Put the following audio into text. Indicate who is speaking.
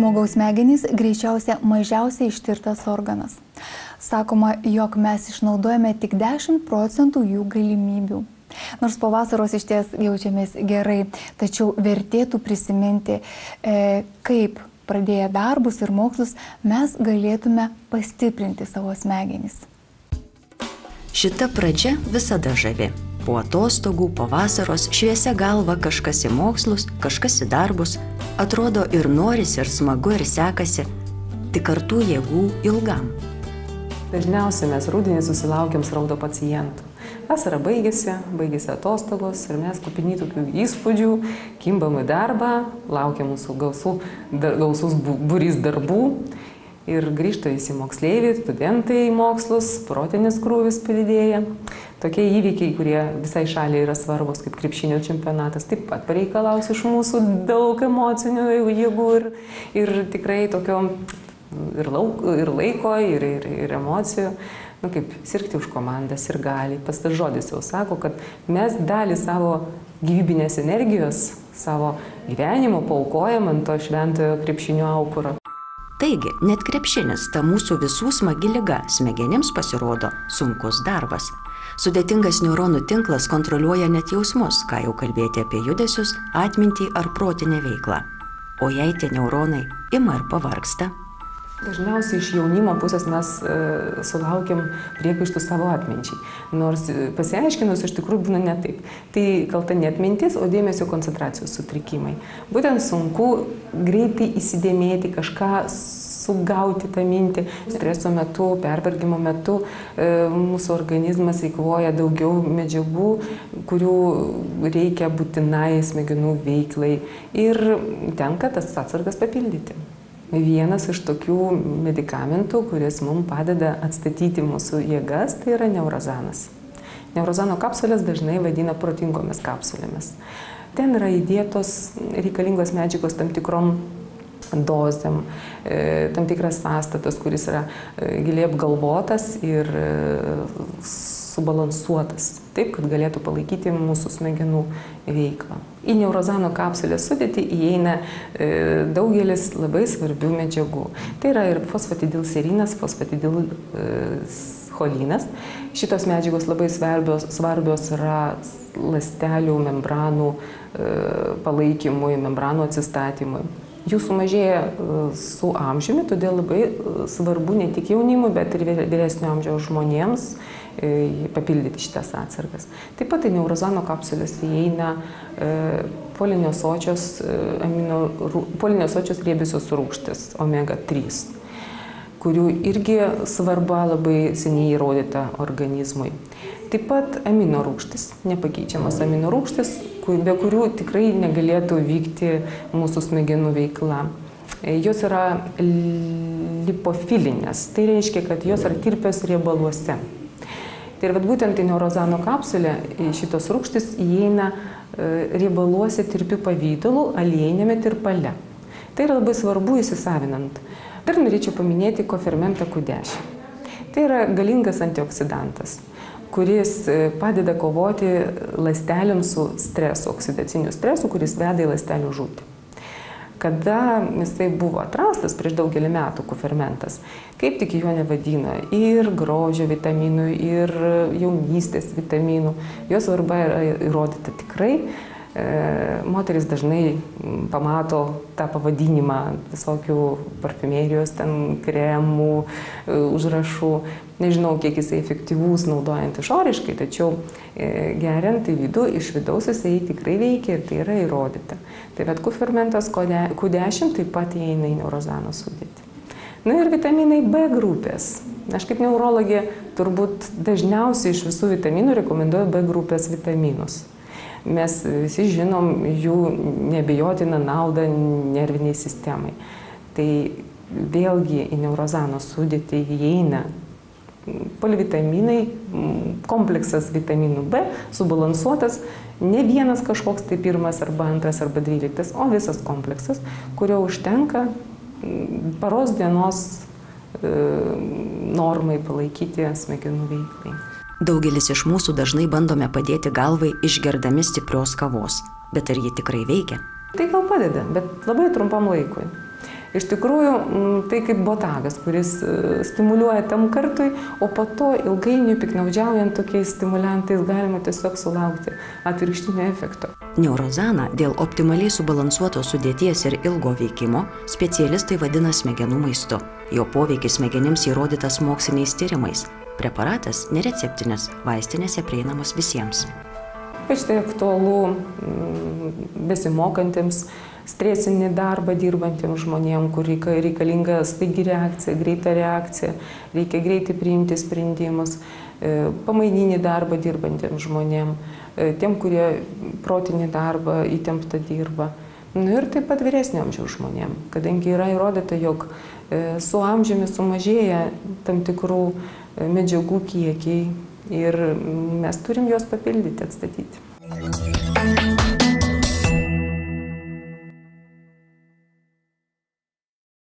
Speaker 1: Žmogaus smegenys greičiausiai mažiausiai ištirtas organas. Sakoma, jog mes išnaudojame tik 10% jų galimybių. Nors po vasaros išties jaučiamės gerai, tačiau vertėtų prisiminti, kaip pradėję darbus ir mokslus mes galėtume pastiprinti savo smegenis.
Speaker 2: Šita pradžia visada žavi. Po atostogų, po vasaros šviesia galva kažkas į mokslus, kažkas į darbus. Atrodo ir norisi, ir smagu, ir sekasi. Tik kartu jėgų ilgam.
Speaker 3: Dažniausiai mes rudenį susilaukiam srauto pacientų. Vasara baigėsi atostogos ir mes kupini tokių įspūdžių, kimbam į darbą, laukia mūsų gausus būrys darbų. Ir grįžta visi moksleiviai, studentai į mokslus, protinis krūvis padidėja. Tokie įvykiai, kurie visai šaliai yra svarbus, kaip krepšinio čempionatas, taip pat pareikalaus iš mūsų daug emocinių jėgų ir tikrai tokio ir laiko, ir emocijų. Kaip sirgti už komandas ir gali. Pas tas žodis jau sako, kad mes dalį savo gyvybinės energijos, savo gyvenimo paaukojam ant to šventojo krepšinio aukuro.
Speaker 2: Taigi, net krepšinis, ta mūsų visų smagi liga, smegenims pasirodo sunkus darbas. Sudėtingas neuronų tinklas kontroliuoja net jausmus, ką jau kalbėti apie judesius, atmintį ar protinę veiklą. O jei tie neuronai ima ir pavargsta?
Speaker 3: Dažniausiai iš jaunimo pusės mes sulaukiam priekaištų savo atminčiai. Nors pasiaiškinus iš tikrųjų būna ne taip. Tai kalta ne atmintis, o dėmesio koncentracijos sutrikimai. Būtent sunku greitai įsidėmėti kažką, sugauti tą mintį. Streso metu, pervargimo metu mūsų organizmas eikvoja daugiau medžiagų, kurių reikia būtinai smegenų veiklai. Ir tenka tas atsargas papildyti. Vienas iš tokių medikamentų, kuris mums padeda atstatyti mūsų jėgas, tai yra neurozanas. Neurozano kapsulės dažnai vadina protingomis kapsulėmis. Ten yra įdėtos reikalingos medžiagos tam tikrom dozėm, tam tikras sąstatas, kuris yra giliai apgalvotas ir subalansuotas, taip, kad galėtų palaikyti mūsų smegenų veiklą. Į neurozano kapsulės sudėtį įeina daugelis labai svarbių medžiagų. Tai yra ir fosfatidilserinas, fosfatidilcholinas. Šitos medžiagos labai svarbios yra ląstelių membranų palaikymui, membranų atsistatymui. Jų sumažėja su amžiumi, todėl labai svarbu ne tik jaunimui, bet ir vyresnio amžiaus žmonėms papildyti šitas atsargas. Taip pat į neurozano kapsulės įeina polinesočios riebiosios rūgštys omega-3, kurių irgi svarba labai seniai įrodyta organizmui. Taip pat amino rūgštys, nepakeičiamas amino rūgštys, be kurių tikrai negalėtų vykti mūsų smegenų veikla. Jos yra lipofilinės, tai reiškia, kad jos yra tirpios riebaluose. Tai ir būtent į neurozano kapsulę šitos rūgštys įeina riebaluose tirpių pavidalų aliejinėme tirpale. Tai yra labai svarbu įsisavinant. Dar norėčiau paminėti kofermentą Q10. Tai yra galingas antioksidantas, kuris padeda kovoti ląstelėms su stresu, oksidaciniu stresu, kuris veda į ląstelių žūtį. Kada jisai buvo atrastas prieš daugelį metų, kofermentas, kaip tik jo nevadino ir grožio vitaminų, ir jaunystės vitaminų. Jo svarba yra įrodyta tikrai. Moteris dažnai pamato tą pavadinimą visokių parfumerijos, ten kremų, užrašų. Nežinau, kiek jisai efektyvus naudojant išoriškai, tačiau geriant į vidų, iš vidaus jisai tikrai veikia ir tai yra įrodyta. Tai bet kofermentas Q10 taip pat įeina į neurozano sudėtį. Na ir vitaminai B grupės. Aš kaip neurologė turbūt dažniausiai iš visų vitaminų rekomenduoju B grupės vitaminus. Mes visi žinom jų neabejotiną naudą nerviniai sistemai. Tai vėlgi į neurozano sudėtį įeina polivitaminai, kompleksas vitaminų B, subalansuotas, ne vienas kažkoks tai pirmas arba antras arba 12, o visas kompleksas, kurio užtenka paros dienos normai palaikyti smegenų veiklai.
Speaker 2: Daugelis iš mūsų dažnai bandome padėti galvai išgerdami stiprios kavos. Bet ar ji tikrai veikia?
Speaker 3: Tai gal padeda, bet labai trumpam laikui. Iš tikrųjų, tai kaip botagas, kuris stimuliuoja tam kartui, o po to ilgainiui piknaudžiaujant tokiais stimuliantais galima tiesiog sulaukti atvirkštinio efekto.
Speaker 2: Neurozaną dėl optimaliai subalansuotos sudėties ir ilgo veikimo specialistai vadina smegenų maistu. Jo poveikis smegenims įrodytas moksliniais tyrimais. Preparatas nereceptinis, vaistinėse prieinamas visiems.
Speaker 3: Ypač tai aktualu besimokantiems, stresinį darbą dirbantiems žmonėms, kur reikalinga staigi reakcija, greita reakcija, reikia greitai priimti sprendimus, pamaininį darbą dirbantiems žmonėms, tiem, kurie protinį darbą įtemptą dirba. Ir taip pat vyresnio amžiaus žmonėms, kadangi yra įrodyta, jog su amžiumi sumažėja tam tikrų medžiagų kiekiai ir mes turim juos papildyti, atstatyti.